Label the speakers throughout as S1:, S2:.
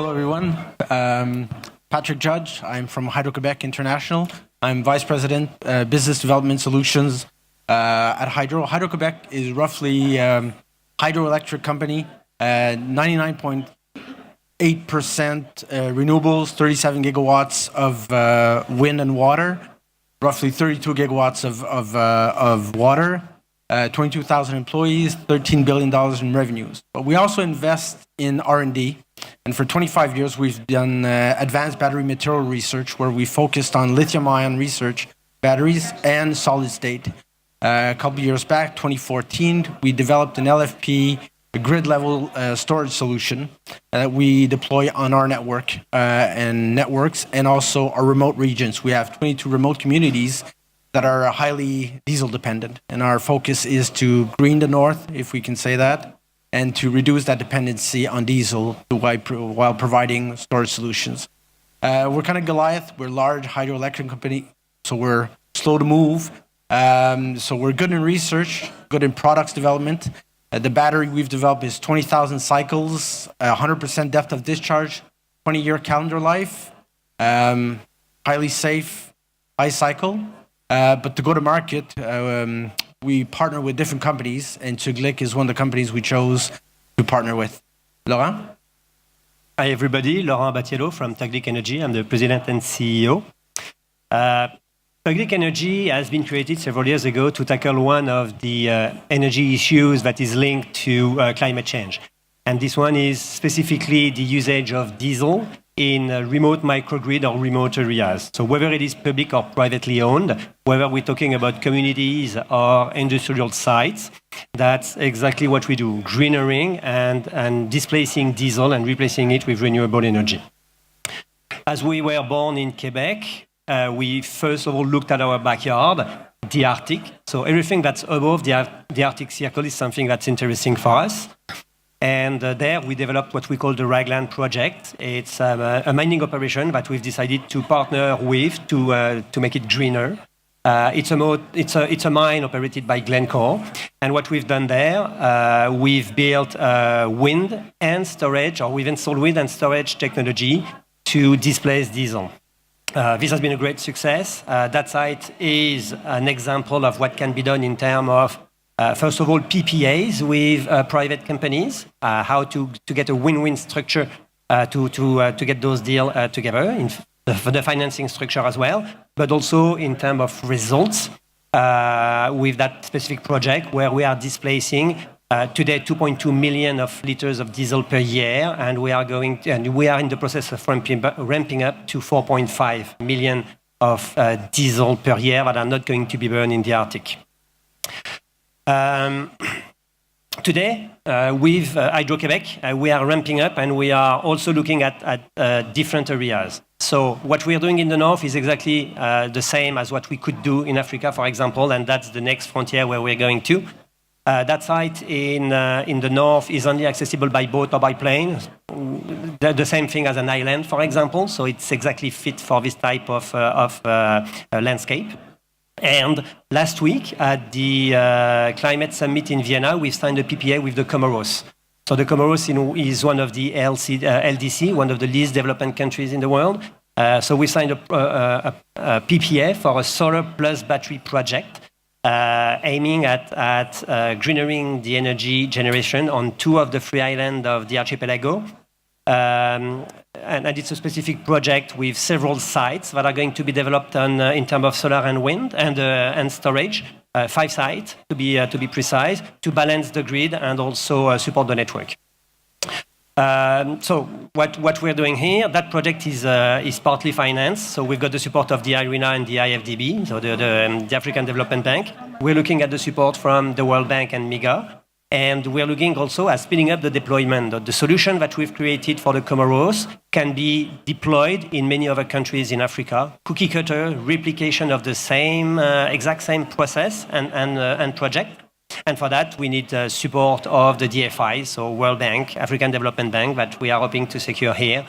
S1: Hello, everyone. Patrick Judge. I'm from Hydro Quebec International. I'm Vice President, Business Development Solutions at Hydro. Hydro Quebec is roughly hydroelectric company, 99.8% renewables, 37 gigawatts of wind and water, roughly 32 gigawatts of water, 22,000 employees, $13 billion in revenues. But we also invest in R&D. And for 25 years, we've done advanced battery material research where we focused on lithium-ion research, batteries, and solid state. A couple of years back, 2014, we developed an LFP grid-level storage solution that we deploy on our network and networks, and also our remote regions. We have 22 remote communities that are highly diesel-dependent, and our focus is to green the north, if we can say that, and to reduce that dependency on diesel while providing storage solutions. We're kind of Goliath. We're a large hydroelectric company, so we're slow to move. So we're good in research, good in products development. The battery we've developed is 20,000 cycles, 100% depth of discharge, 20-year calendar life, highly safe, high cycle. But to go to market, we partner with different companies, and Tugliq is one of the companies we chose to partner with. Laurent?
S2: Hi, everybody. Laurent Batiello from Tugliq Energy. I'm the president and CEO. Tugliq Energy has been created several years ago to tackle one of the energy issues that is linked to climate change. And this one is specifically the usage of diesel in remote microgrid or remote areas. So whether it is public or privately owned, whether we're talking about communities or industrial sites, that's exactly what we do, greenering and displacing diesel and replacing it with renewable energy. As we were born in Quebec, we first of all looked at our backyard, the Arctic. So everything that's above the Arctic Circle is something that's interesting for us. And there we developed what we call the Raglan project. It's a mining operation that we've decided to partner with to make it greener. It's a mine operated by Glencore. And what we've done there, we've built wind and storage, or we've installed wind and storage technology to displace diesel. This has been a great success. That site is an example of what can be done in terms of first of all, PPAs with private companies, how to get a win-win structure to get those deals together, for the financing structure as well, but also in terms of results with that specific project where we are displacing today 2.2 million of liters of diesel per year, and we are in the process of ramping up to 4.5 million of diesel per year that are not going to be burned in the Arctic. Today, with Hydro Quebec, we are ramping up and we are also looking at different areas. So what we are doing in the north is exactly the same as what we could do in Africa, for example, and that's the next frontier where we're going to. That site in the north is only accessible by boat or by plane. The same thing as an island, for example, so it's exactly fit for this type of landscape. And last week at the Climate Summit in Vienna, we signed a PPA with the Comoros. So the Comoros is one of the LDC, one of the least developed countries in the world. So we signed a PPA for a solar plus battery project aiming at greenering the energy generation on 2 of the 3 islands of the archipelago. And it's a specific project with several sites that are going to be developed in terms of solar and wind and storage. 5 sites to be precise, to balance the grid and also support the network. So what we're doing here, that project is partly financed. So we've got the support of the IRENA and the IFDB, so the African Development Bank. We're looking at the support from the World Bank and MIGA. And we're looking also at speeding up the deployment. The solution that we've created for the Comoros can be deployed in many other countries in Africa. Cookie cutter, replication of the exact same process and project. And for that, we need support of the DFI, so World Bank, African Development Bank, that we are hoping to secure here.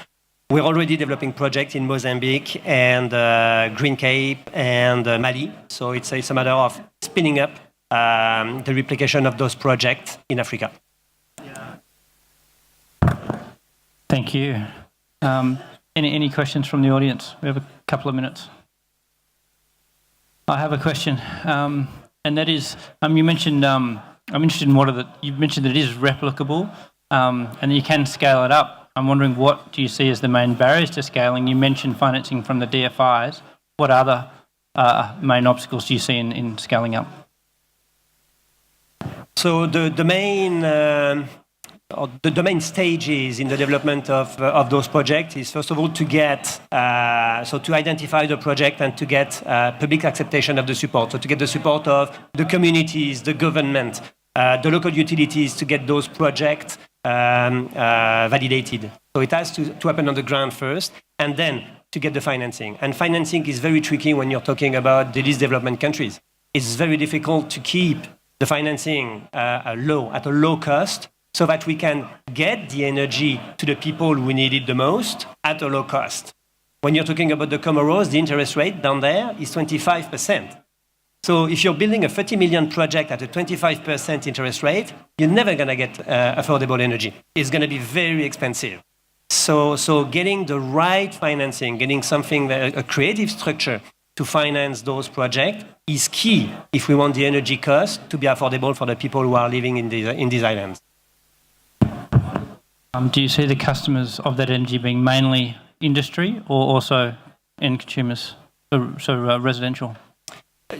S2: We're already developing projects in Mozambique and Green Cape and Mali. So it's a matter of spinning up the replication of those projects in Africa.
S3: Thank you. Any questions from the audience? We have a couple of minutes. I have a question, and that is, you mentioned, I'm interested in you mentioned that it is replicable, and you can scale it up. I'm wondering, what do you see as the main barriers to scaling? You mentioned financing from the DFIs. What other main obstacles do you see in scaling up?
S2: So the main stages in the development of those projects is, first of all, to identify the project and to get public acceptation of the support. So to get the support of the communities, the government, the local utilities, to get those projects validated. So it has to happen on the ground first, and then to get the financing. And financing is very tricky when you're talking about the least development countries. It's very difficult to keep the financing at a low cost, so that we can get the energy to the people who need it the most at a low cost. When you're talking about the Comoros, the interest rate down there is 25%. So if you're building a 30 million project at a 25% interest rate, you're never going to get affordable energy. It's going to be very expensive. So getting the right financing, getting something, a creative structure to finance those projects is key if we want the energy cost to be affordable for the people who are living in these islands.
S3: Do you see the customers of that energy being mainly industry or also end consumers, so residential?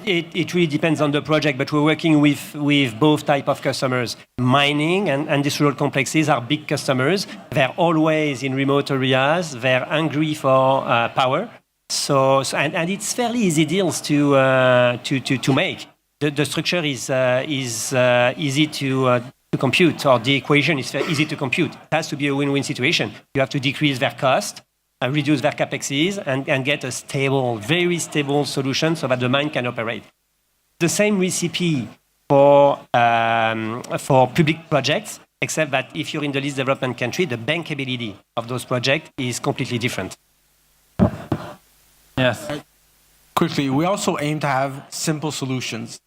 S2: It really depends on the project, but we're working with both type of customers. Mining and industrial complexes are big customers. They're always in remote areas. They're hungry for power. And it's fairly easy deals to make. The structure is easy to compute, or the equation is easy to compute. It has to be a win-win situation. You have to decrease their cost, reduce their capexes, and get a stable, very stable solution so that the mine can operate. The same recipe for public projects, except that if you're in the least development country, the bankability of those projects is completely different.
S3: Yes.
S1: Quickly, we also aim to have simple solutions.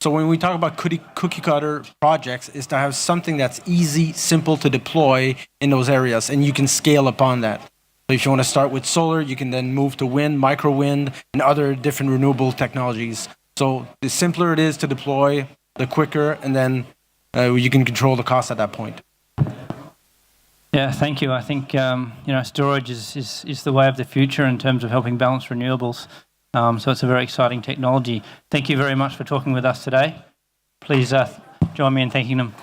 S1: So when we talk about cookie cutter projects, is to have something that's easy, simple to deploy in those areas, and you can scale upon that. So if you want to start with solar, you can then move to wind, micro wind, and other different renewable technologies. So the simpler it is to deploy, the quicker, and then you can control the cost at that point.
S3: Yeah, thank you. I think storage is the way of the future in terms of helping balance renewables. So it's a very exciting technology. Thank you very much for talking with us today. Please join me in thanking them.